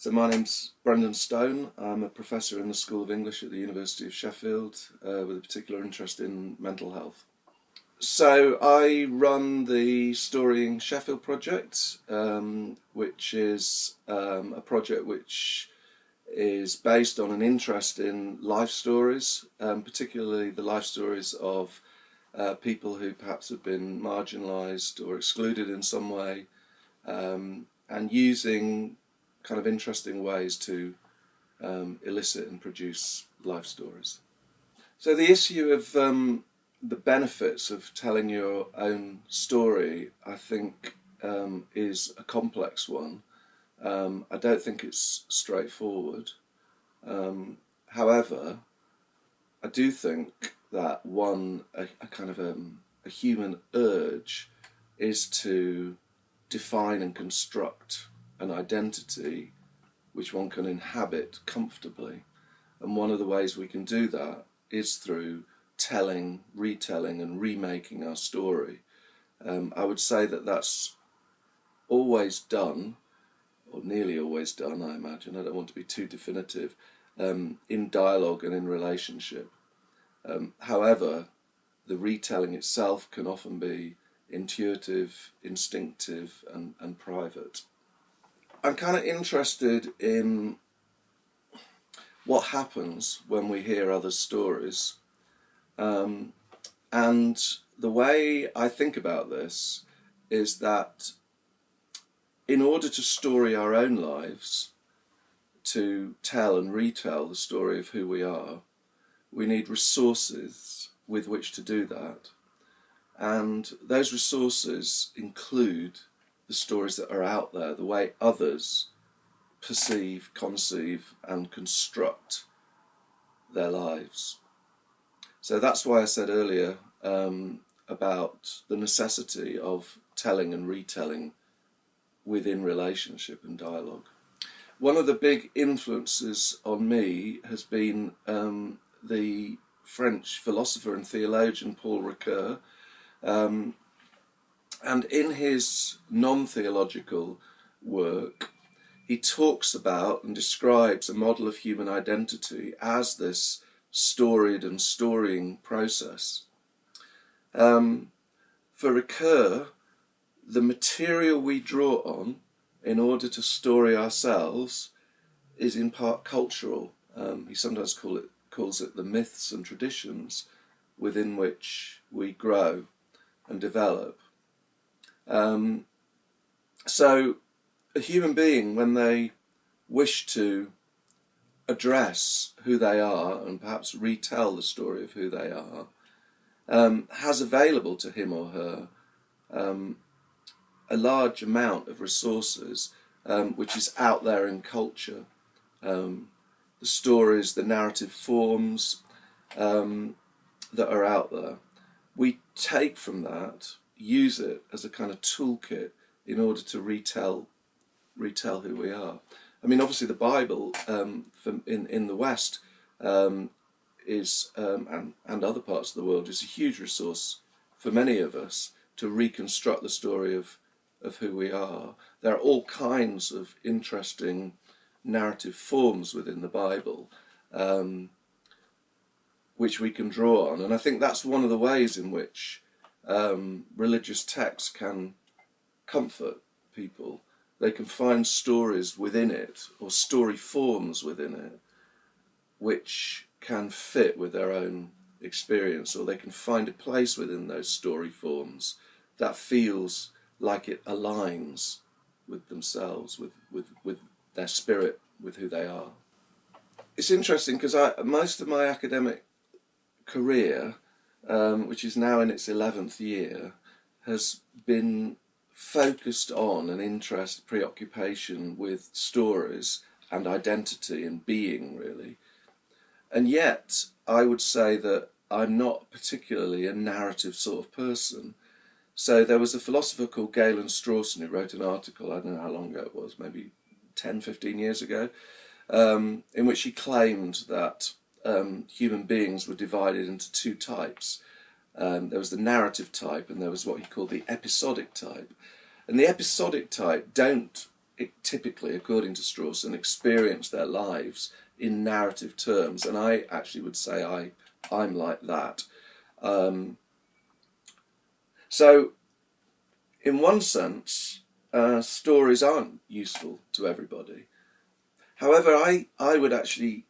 So my name's Brendan Stone. I'm a professor in the School of English at the University of Sheffield with a particular interest in mental health. So I run the Storying Sheffield project, which is a project which is based on an interest in life stories, particularly the life stories of people who perhaps have been marginalised or excluded in some way, and using kind of interesting ways to elicit and produce life stories. So the issue of the benefits of telling your own story, I think, is a complex one. I don't think it's straightforward. However, I do think that a kind of a human urge is to define and construct an identity which one can inhabit comfortably. And one of the ways we can do that is through telling, retelling and remaking our story. I would say that that's always done, or nearly always done, I imagine. I don't want to be too definitive, in dialogue and in relationship. However, the retelling itself can often be intuitive, instinctive and private. I'm kind of interested in what happens when we hear other stories. And the way I think about this is that in order to story our own lives, to tell and retell the story of who we are, we need resources with which to do that. And those resources include the stories that are out there, the way others perceive, conceive and construct their lives. So that's why I said earlier about the necessity of telling and retelling within relationship and dialogue. One of the big influences on me has been the French philosopher and theologian Paul Ricoeur. And in his non-theological work, he talks about and describes a model of human identity as this storied and storying process. For Ricoeur, the material we draw on in order to story ourselves is in part cultural. He sometimes calls it the myths and traditions within which we grow and develop. So a human being, when they wish to address who they are and perhaps retell the story of who they are, has available to him or her a large amount of resources which is out there in culture. The stories, the narrative forms that are out there. We take from that, use it as a kind of toolkit in order to retell who we are. I mean, obviously the Bible in the West is and other parts of the world is a huge resource for many of us to reconstruct the story of who we are. There are all kinds of interesting narrative forms within the Bible which we can draw on, and I think that's one of the ways in which religious texts can comfort people. They can find stories within it, or story forms within it, which can fit with their own experience, or they can find a place within those story forms that feels like it aligns with themselves, with their spirit, with who they are. It's interesting because most of my academic career, which is now in its 11th year, has been focused on an interest, preoccupation with stories and identity and being, really. And yet, I would say that I'm not particularly a narrative sort of person. So there was a philosopher called Galen Strawson who wrote an article, I don't know how long ago it was, maybe 10, 15 years ago, in which he claimed that human beings were divided into two types. There was the narrative type and there was what he called the episodic type. And the episodic type don't typically, according to Strawson, experience their lives in narrative terms, and I actually would say I'm like that. So, in one sense, stories aren't useful to everybody. However, I would actually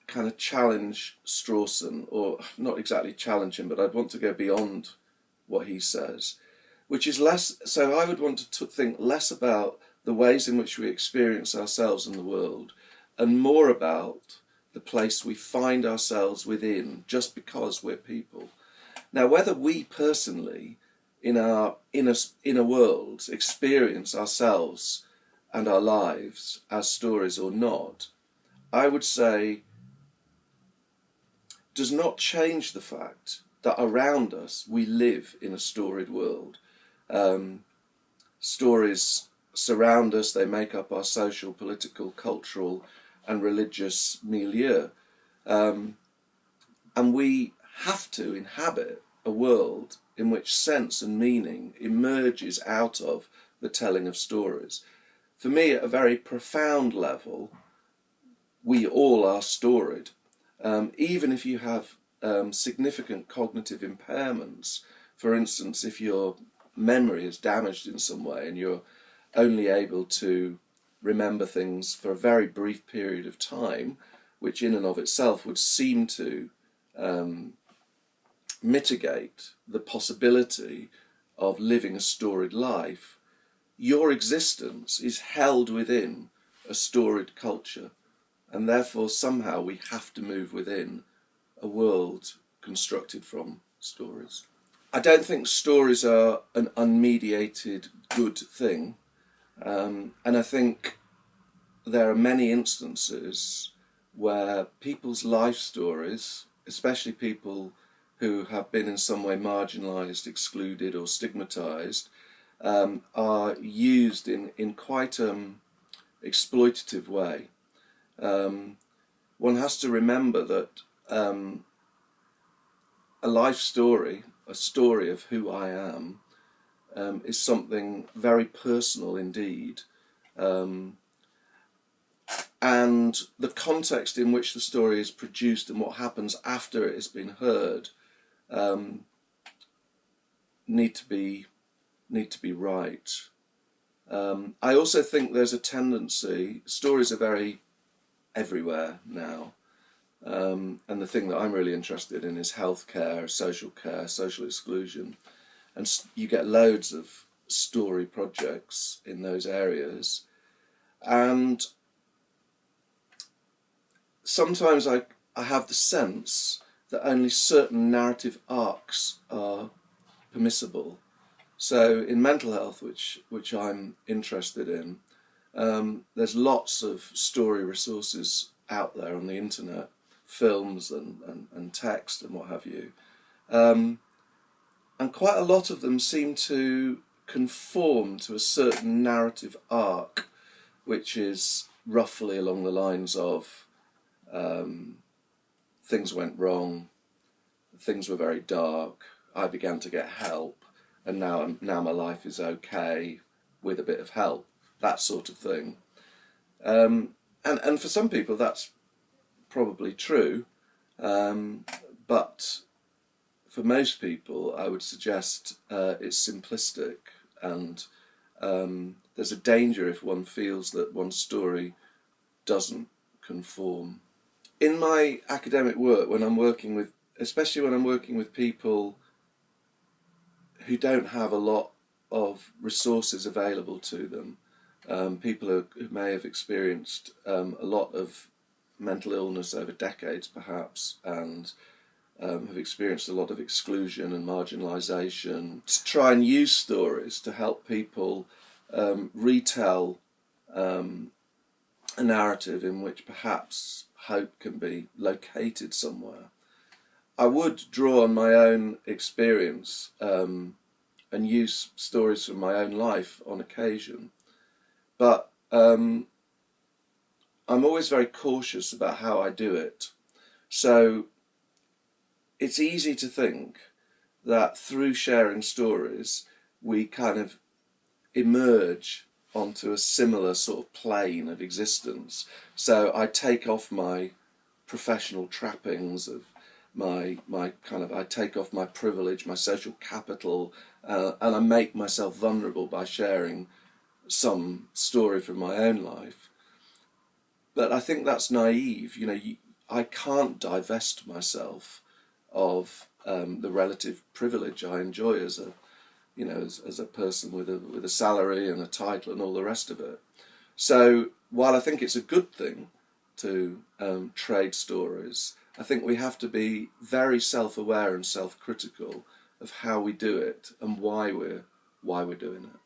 kind of challenge Strawson, or not exactly challenge him, but I'd want to go beyond what he says, which is less. So I would want to think less about the ways in which we experience ourselves in the world, and more about the place we find ourselves within, just because we're people. Now, whether we personally, in our inner world, experience ourselves and our lives as stories or not, I would say does not change the fact that around us we live in a storied world. Stories surround us, they make up our social, political, cultural and religious milieu. And we have to inhabit a world in which sense and meaning emerges out of the telling of stories. For me, at a very profound level, we all are storied. Even if you have significant cognitive impairments, for instance, if your memory is damaged in some way and you're only able to remember things for a very brief period of time, which in and of itself would seem to mitigate the possibility of living a storied life, your existence is held within a storied culture, and therefore somehow we have to move within a world constructed from stories. I don't think stories are an unmediated good thing, and I think there are many instances where people's life stories, especially people who have been in some way marginalised, excluded or stigmatised, are used in quite an exploitative way. One has to remember that a life story, a story of who I am, is something very personal indeed. And the context in which the story is produced and what happens after it has been heard need to be right. I also think there's a tendency, stories are very everywhere now, and the thing that I'm really interested in is healthcare, social care, social exclusion, and you get loads of story projects in those areas, and sometimes I have the sense that only certain narrative arcs are permissible. So in mental health, which I'm interested in, there's lots of story resources out there on the internet, films and text and what have you. And quite a lot of them seem to conform to a certain narrative arc, which is roughly along the lines of things went wrong, things were very dark, I began to get help, and now my life is okay with a bit of help, that sort of thing. And for some people that's probably true, but for most people I would suggest it's simplistic, and there's a danger if one feels that one's story doesn't conform. In my academic work, especially when I'm working with people who don't have a lot of resources available to them, people who may have experienced a lot of mental illness over decades perhaps, and have experienced a lot of exclusion and marginalisation, to try and use stories to help people retell a narrative in which perhaps hope can be located somewhere. I would draw on my own experience and use stories from my own life on occasion, but I'm always very cautious about how I do it. So it's easy to think that through sharing stories we kind of emerge onto a similar sort of plane of existence. So I take off my professional trappings of my kind of, I take off my privilege, my social capital, and I make myself vulnerable by sharing some story from my own life. But I think that's naive. I can't divest myself of the relative privilege I enjoy as a, as a person with a salary and a title and all the rest of it. So while I think it's a good thing to trade stories, I think we have to be very self-aware and self-critical of how we do it and why we're doing it.